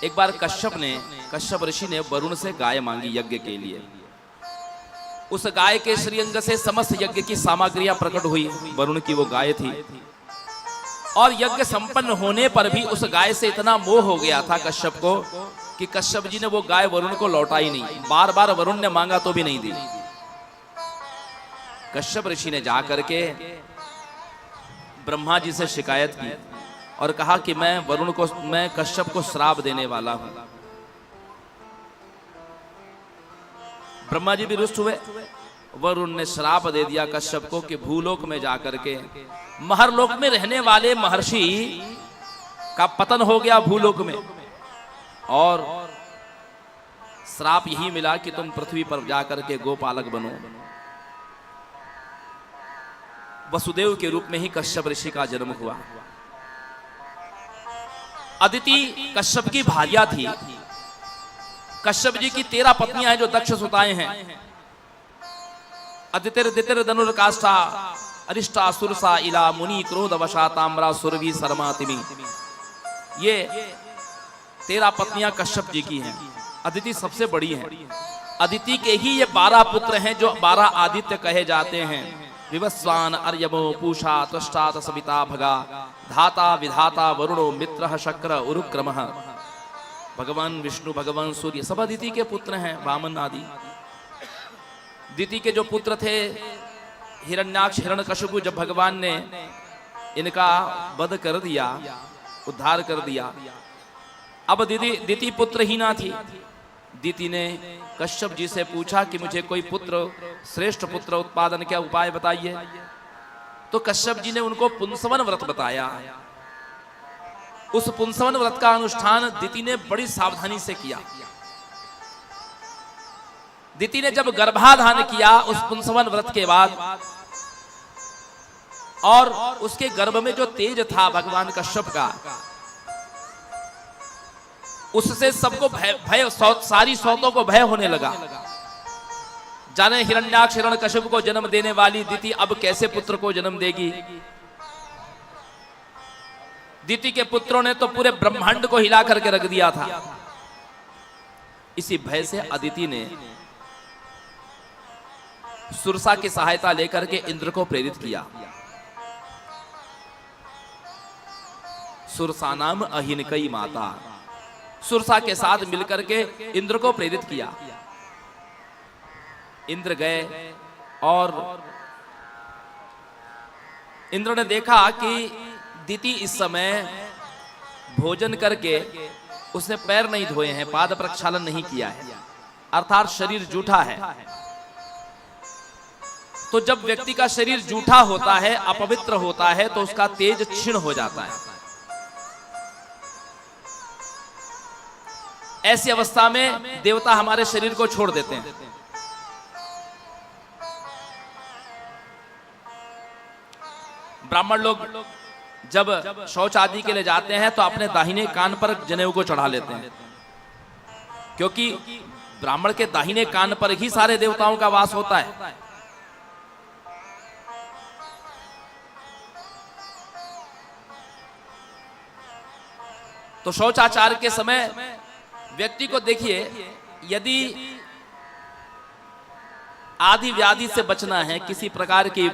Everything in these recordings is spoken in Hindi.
एक बार कश्यप ऋषि ने वरुण से गाय मांगी यज्ञ के लिए। उस गाय के श्रीअंग से समस्त यज्ञ की सामग्रियां प्रकट हुई। वरुण की वो गाय थी और यज्ञ संपन्न होने पर भी उस गाय से इतना मोह हो गया था कश्यप को कि कश्यप जी ने वो गाय वरुण को लौटाई नहीं। बार बार वरुण ने मांगा तो भी नहीं दी। कश्यप ऋषि ने जाकर के ब्रह्मा जी से शिकायत की और कहा कि मैं कश्यप को श्राप देने वाला हूं। ब्रह्मा जी भी रुष्ट हुए। वरुण ने श्राप दे दिया कश्यप को कि भूलोक में जाकर के महरलोक में रहने वाले महर्षि का पतन हो गया भूलोक में, और श्राप यही मिला कि तुम पृथ्वी पर जाकर के गोपालक बनो। वसुदेव के रूप में ही कश्यप ऋषि का जन्म हुआ। अदिति कश्यप की भार्या थी। कश्यप जी की 13 पत्नियां हैं जो दक्ष सुताएं हैं। अदितिर धनुर्काष्ठा अरिष्टा सुरसा इला मुनि क्रोध वशा ताम्रा सुरभि शर्मा तिमि। ये 13 पत्नियां कश्यप जी की हैं। अदिति सबसे बड़ी है। अदिति के ही ये 12 पुत्र हैं जो 12 आदित्य कहे जाते हैं। विवस्वान अर्यमो पूषा त्वष्टा सविता भगा धाता विधाता वरुणो मित्र शक्र उरुक्रमः। भगवान विष्णु भगवान सूर्य सब अदिति के पुत्र हैं, वामन आदि। दिति के जो पुत्र थे हिरण्याक्ष हिरण्यकशिपु, जब भगवान ने इनका वध कर दिया, उद्धार कर दिया, अब दिति पुत्रहीना थी। दिति ने कश्यप जी से पूछा कि मुझे कोई पुत्र, श्रेष्ठ पुत्र उत्पादन क्या उपाय बताइए। तो कश्यप जी ने उनको पुंसवन व्रत बताया। उस पुंसवन व्रत का अनुष्ठान दिति ने बड़ी सावधानी से किया। दिति ने जब गर्भाधान किया उस पुंसवन व्रत के बाद, और उसके गर्भ में जो तेज था भगवान कश्यप का, उससे सबको भय सारी सौतों को भय होने लगा। जाने हिरण्याक्ष हिरण्यकशिपु को जन्म देने वाली दिति अब कैसे पुत्र को जन्म देगी। दिति के पुत्रों ने तो पूरे ब्रह्मांड को हिला करके रख दिया था। इसी भय से अदिति ने सुरसा की सहायता लेकर के इंद्र को प्रेरित किया। सुरसा नाम अहिनकई माता, सुरसा के साथ मिलकर के इंद्र को प्रेरित किया। इंद्र गए और इंद्र ने देखा कि दिति इस समय भोजन करके उसने पैर नहीं धोए हैं, पाद प्रक्षालन नहीं किया है, अर्थात शरीर जूठा है। तो जब व्यक्ति का शरीर जूठा होता है, अपवित्र होता है, तो उसका तेज क्षीण हो जाता है। ऐसी अवस्था में देवता हमारे शरीर को छोड़ देते हैं। ब्राह्मण लोग जब शौच आदि के लिए जाते हैं तो अपने दाहिने कान पर जनेऊ को चढ़ा लेते हैं, क्योंकि ब्राह्मण के दाहिने कान पर ही सारे देवताओं का वास होता है। तो शौचाचार के समय व्यक्ति को देखिए, यदि आदि व्याधि से बचना है, किसी प्रकार की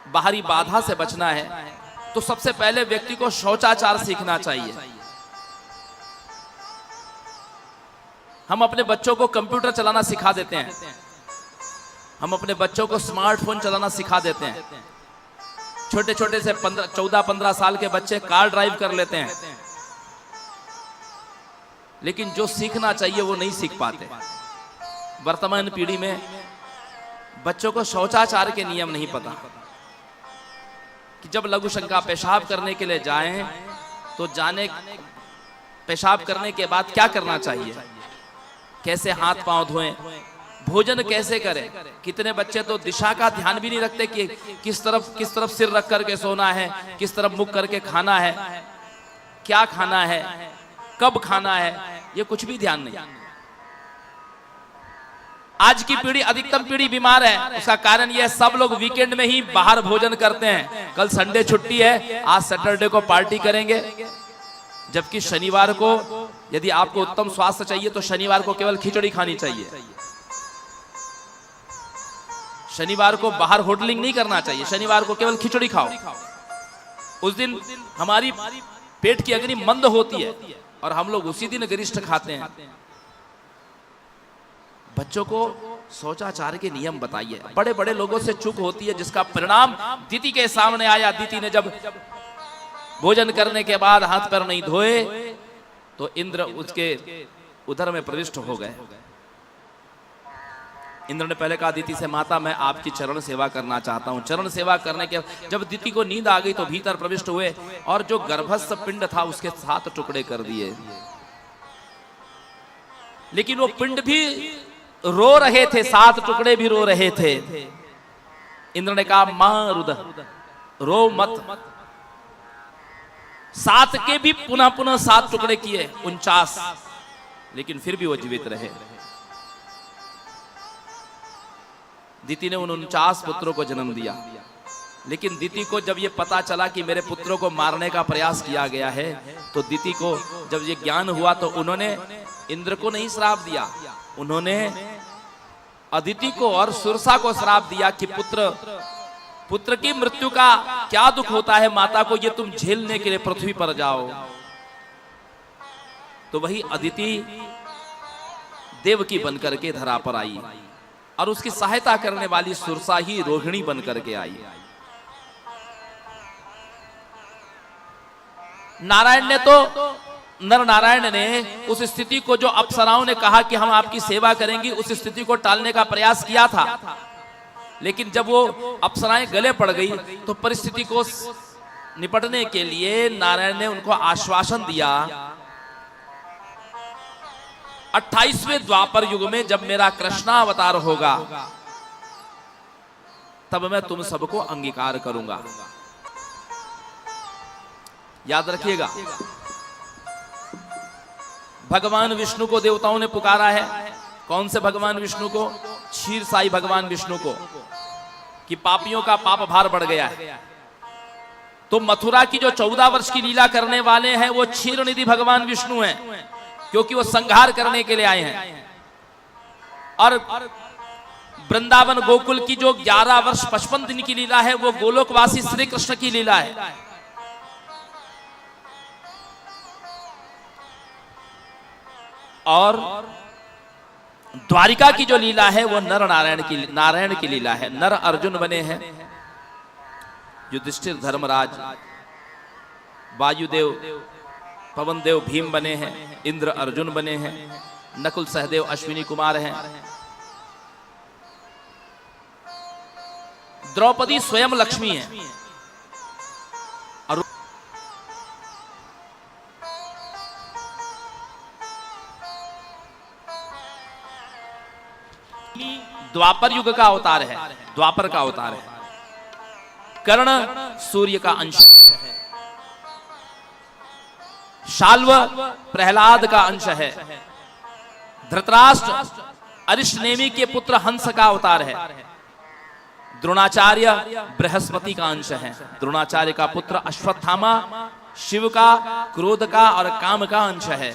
बाहरी बाधा से बचना है, तो सबसे पहले व्यक्ति को शौचाचार सीखना चाहिए। हम अपने बच्चों को कंप्यूटर चलाना सिखा देते हैं, हम अपने बच्चों को स्मार्टफोन चलाना सिखा देते हैं। छोटे छोटे से 14-15 साल के बच्चे कार ड्राइव कर लेते हैं, लेकिन जो सीखना चाहिए वो नहीं सीख पाते। वर्तमान पीढ़ी में बच्चों को शौचाचार के नियम नहीं पता कि जब लघु शंका पेशाब करने के लिए जाएं तो जाने पेशाब करने के बाद क्या करना चाहिए, कैसे हाथ पांव धोएं, भोजन कैसे करें। कितने बच्चे तो दिशा का ध्यान भी नहीं रखते कि किस तरफ सिर रख करके सोना है, किस तरफ मुख करके खाना है, क्या खाना है, कब खाना है, ये कुछ भी ध्यान नहीं। आज की पीढ़ी, अधिकतम पीढ़ी बीमार है। उसका कारण यह, सब लोग वीकेंड में ही बाहर भोजन करते हैं। कल संडे छुट्टी है, आज सैटरडे को पार्टी करेंगे, जबकि शनिवार को यदि आपको उत्तम स्वास्थ्य चाहिए तो शनिवार को केवल खिचड़ी खानी चाहिए। शनिवार को बाहर होटलिंग नहीं करना चाहिए, शनिवार को केवल खिचड़ी खाओ। उस दिन हमारी पेट की अग्नि मंद होती है और हम लोग उसी दिन गरिष्ठ खाते हैं। बच्चों को शौचाचार के नियम बताइए। बड़े बड़े लोगों से चूक होती है, जिसका परिणाम दीति के सामने आया। दीति ने जब भोजन करने के बाद हाथ पैर नहीं धोए तो इंद्र उसके उदर में प्रविष्ट हो गए। इंद्र ने पहले कहा दीति से, माता मैं आपकी चरण सेवा करना चाहता हूं। चरण सेवा करने के जब दीति को नींद आ गई तो भीतर प्रविष्ट हुए और जो गर्भस्थ पिंड था उसके 7 टुकड़े कर दिए। लेकिन वो पिंड भी रो रहे थे, 7 टुकड़े भी रो रहे थे। इंद्र ने कहा मां रुदर, रो मत। 7 के भी पुनः पुनः 7 टुकड़े किए, 49, लेकिन फिर भी वो जीवित रहे। दीति ने उन 49 पुत्रों को जन्म दिया। लेकिन दीति को जब ये पता चला कि मेरे पुत्रों को मारने का प्रयास किया गया है, तो दीति को जब ये ज्ञान हुआ तो उन्होंने इंद्र को नहीं श्राप दिया, उन्होंने अदिति को और सुरसा को श्राप दिया कि पुत्र की मृत्यु का क्या दुख होता है माता को, ये तुम झेलने के लिए पृथ्वी पर जाओ। तो वही अदिति देवकी बनकर के धरा पर आई और उसकी सहायता करने वाली सुरसा ही रोहिणी बनकर के आई। नारायण ने तो नर नारायण ने उस स्थिति को, जो अप्सराओं ने कहा कि हम आपकी सेवा करेंगी, उस स्थिति को टालने का प्रयास किया था। लेकिन जब वो अप्सराएं गले पड़ गई तो परिस्थिति को निपटने के लिए नारायण ने उनको आश्वासन दिया, 28वें द्वापर युग में जब मेरा कृष्णावतार होगा तब मैं तुम सबको अंगीकार करूंगा। याद रखिएगा, भगवान विष्णु को देवताओं ने पुकारा है। कौन से भगवान विष्णु को? क्षीर साई भगवान विष्णु को, कि पापियों का पाप भार बढ़ गया है। तो मथुरा की जो 14 वर्ष की लीला करने वाले हैं वो क्षीर निधि भगवान विष्णु हैं, क्योंकि वो संहार करने के लिए आए हैं। और वृंदावन गोकुल की जो 11 वर्ष 55 दिन की लीला है वो गोलोकवासी श्री कृष्ण की लीला है। और द्वारिका की जो लीला है वो नारायण की लीला है। नर अर्जुन बने हैं, युधिष्ठिर धर्मराज, वायुदेव पवन देव भीम बने हैं, इंद्र अर्जुन बने हैं, नकुल सहदेव अश्विनी कुमार हैं, द्रौपदी स्वयं लक्ष्मी है। और द्वापर युग का अवतार है, द्वापर का अवतार है। कर्ण सूर्य का अंश है, शाल्व प्रहलाद का अंश है, धृतराष्ट्र अरिष्टनेमि के पुत्र हंस का अवतार है, द्रोणाचार्य बृहस्पति का अंश है, द्रोणाचार्य का पुत्र अश्वत्थामा शिव का, क्रोध का और काम का अंश है।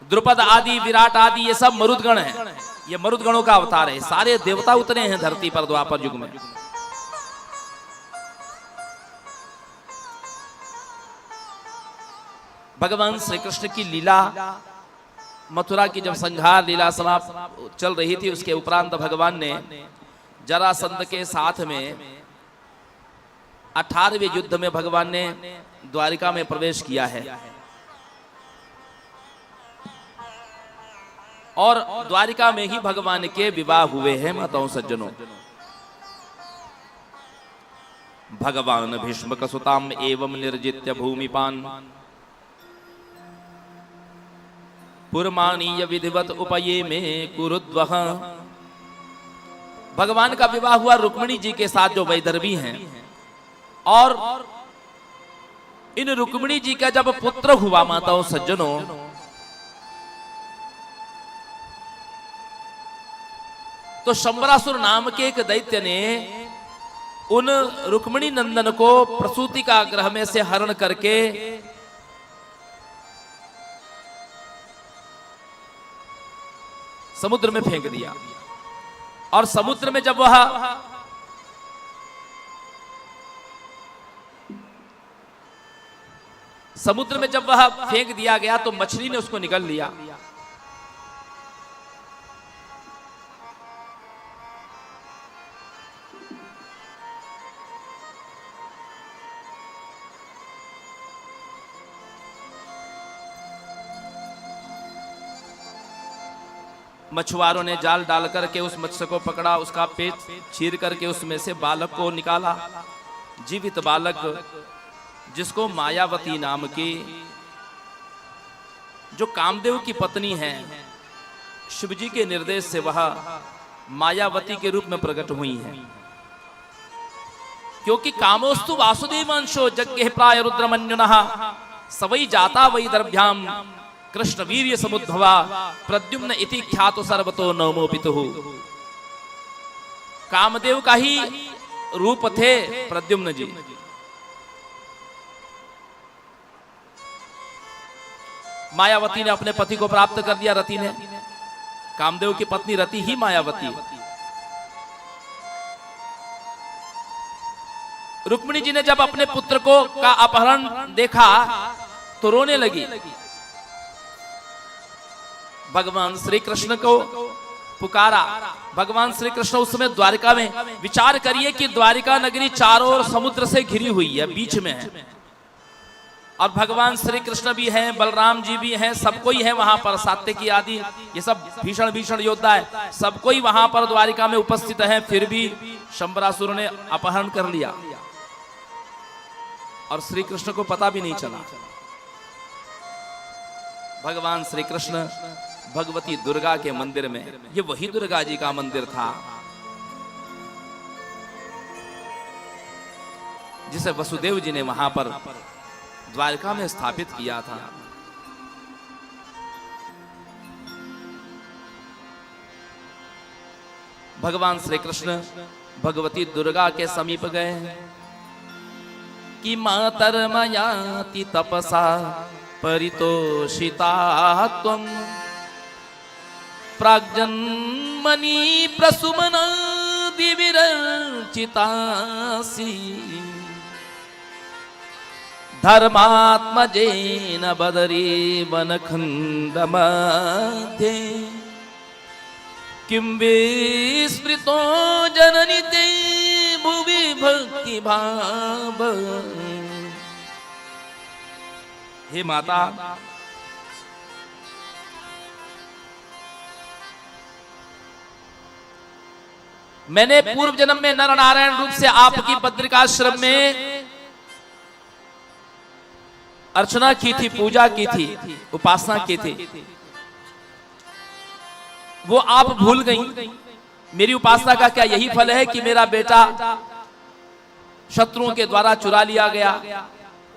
द्रुपद आदि, विराट आदि, ये सब मरुदगण हैं, ये मरुदगणों का अवतार है। सारे देवता उतरे हैं धरती पर द्वापर युग में। भगवान श्री कृष्ण की लीला, मथुरा की जब संहार लीला समाप्त चल रही थी, उसके उपरांत भगवान ने जरासंध के साथ में 18वें युद्ध में भगवान ने द्वारिका में प्रवेश किया है। और द्वारिका में ही भगवान के विवाह हुए हैं माताओं सज्जनों। भगवान भीष्म सुताम एवं निर्जित्य भूमिपान पुरमानीय विधिवत उपये में कुरुद्वह। भगवान का विवाह हुआ रुक्मिणी जी के साथ जो वैदर्भी हैं, और इन रुक्मिणी जी का जब पुत्र हुआ माताओं सज्जनों, तो शंबरासुर नाम के एक दैत्य ने उन रुक्मिणी नंदन को प्रसूति का गृह में से हरण करके समुद्र में फेंक दिया। और समुद्र में जब वह फेंक दिया गया तो मछली ने उसको निगल लिया। मछुआरों ने जाल डाल करके उस मत्स्य को पकड़ा, उसका पेट चीर करके उसमें से बालक को निकाला, जीवित बालक, जिसको मायावती नाम की, जो कामदेव की पत्नी है, शिवजी के निर्देश से वह मायावती के रूप में प्रकट हुई है। क्योंकि कामोस्तु वासुदेव अंशो जग्गे प्राय रुद्रमन्युनः सवै जाता वै दर्भ्याम कृष्ण वीर्य समुद्भवा प्रद्युम्न इति ख्यातो सर्वतो नमो पितुः। कामदेव का ही रूप थे प्रद्युम्न जी। मायावती ने अपने पति को प्राप्त कर दिया, रति ने। कामदेव की पत्नी रति ही मायावती। रुक्मिणी जी ने जब अपने पुत्र को का अपहरण देखा तो रोने लगी। भगवान श्री कृष्ण को पुकारा। भगवान श्री कृष्ण उस समय द्वारिका में, विचार करिए कि द्वारिका नगरी चारों ओर समुद्र से घिरी हुई है, बीच में है, और भगवान श्री कृष्ण भी हैं, बलराम जी भी हैं, सब कोई है वहां पर, सात्यकी आदि ये सब भीषण भीषण योद्धा है, सब कोई वहां पर द्वारिका में उपस्थित है। फिर भी शंबरासुर ने अपहरण कर लिया और श्री कृष्ण को पता भी नहीं चला। भगवान श्री कृष्ण भगवती दुर्गा के मंदिर में, ये वही दुर्गा जी का मंदिर था जिसे वसुदेव जी ने वहां पर द्वारका में स्थापित किया था। भगवान श्री कृष्ण भगवती दुर्गा के समीप गए कि मातर्मयाति तपसा परितोषिता त्वं प्राग्जन्मनि प्रसुमनादि विरचितासि धर्मात्मजेन बदरी वनखंड मध्ये किं विस्मृतो जननि ते भुवि भक्ति भाव। हे माता, मैंने पूर्व जन्म में नर नारायण रूप से आपकी बद्रिकाश्रम में अर्चना की थी, पूजा की थी, उपासना की थी। वो आप भूल गई। मेरी उपासना का क्या यही फल है कि मेरा बेटा शत्रुओं के द्वारा चुरा लिया गया?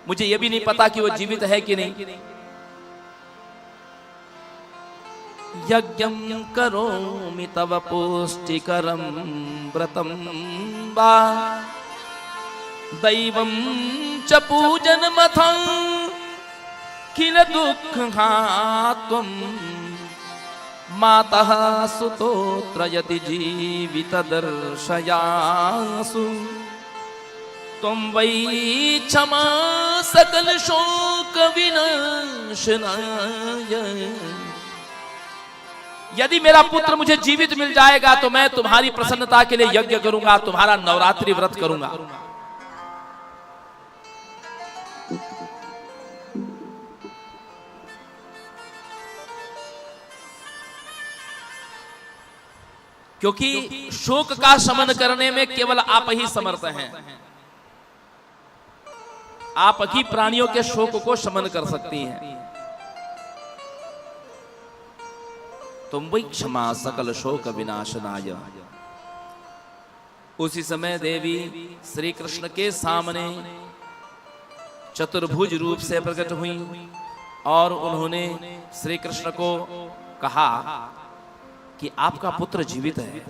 मुझे यह भी नहीं पता कि वो जीवित है कि नहीं। यज्ञं करोमि तव पुष्टिकरं व्रतं वा दैवं च पूजनमथं किल दुःखहात्वं मातः सुतोऽत्र जीवित दर्शयासु त्वं वै क्षमा सकल शोक विनाशनाय। यदि मेरा पुत्र मुझे जीवित मिल जाएगा तो मैं तुम्हारी प्रसन्नता के लिए यज्ञ करूंगा, तुम्हारा नवरात्रि व्रत करूंगा। क्योंकि शोक का शमन करने में केवल आप ही समर्थ हैं। आप ही प्राणियों के शोक को शमन कर सकती हैं। तुम वही क्षमा सकल शोक विनाशनाय। उसी समय देवी श्री कृष्ण के सामने चतुर्भुज रूप से प्रकट हुई और उन्होंने श्री कृष्ण को कहा कि आपका पुत्र जीवित है।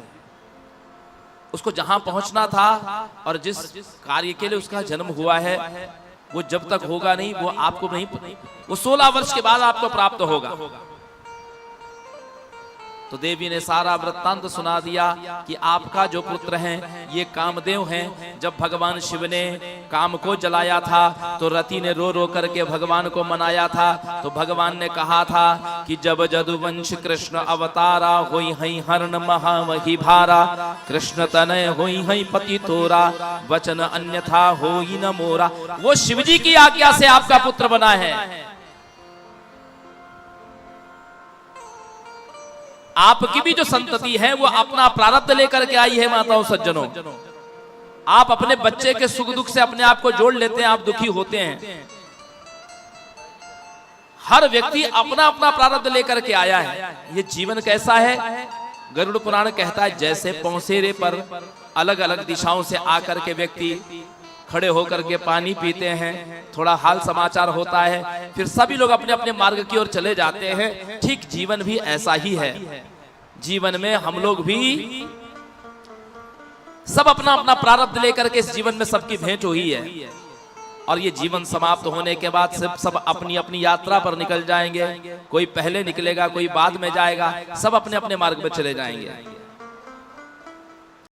उसको जहां पहुंचना था और जिस कार्य के लिए उसका जन्म हुआ है वो जब तक होगा नहीं, वो आपको नहीं, वो 16 वर्ष के बाद आपको प्राप्त होगा। तो देवी ने सारा वृत्तांत सुना दिया कि आपका जो पुत्र है ये कामदेव हैं। जब भगवान शिव ने काम को जलाया था तो रति ने रो रो करके भगवान को मनाया था। तो भगवान ने कहा था कि जब जदुवंश कृष्ण अवतारा होई हई हरण महामही भारा, कृष्ण तनय होई हई पति तोरा, वचन अन्यथा होई न मोरा। वो शिवजी की आज्ञा से आपका पुत्र बना है। आपकी भी जो संतति है वो अपना प्रारब्ध लेकर के आई है। माताओं सज्जनों, आप अपने बच्चे के सुख दुख से अपने आप को जोड़ लेते हैं, आप दुखी होते हैं। हर व्यक्ति अपना अपना प्रारब्ध लेकर के आया है। ये जीवन कैसा है? गरुड़ पुराण कहता है जैसे पौसेरे पर अलग अलग दिशाओं से आकर के व्यक्ति खड़े होकर के पानी पीते हैं, थोड़ा हाल समाचार होता है, फिर सभी लोग अपने अपने मार्ग की ओर चले जाते हैं। ठीक जीवन भी ऐसा ही है। जीवन में हम लोग भी सब अपना अपना प्रारब्ध लेकर के इस जीवन में सबकी भेंट हुई है। और ये जीवन समाप्त होने के बाद सब अपनी अपनी यात्रा पर निकल जाएंगे। कोई पहले निकलेगा, कोई बाद में जाएगा, सब अपने अपने मार्ग में चले जाएंगे।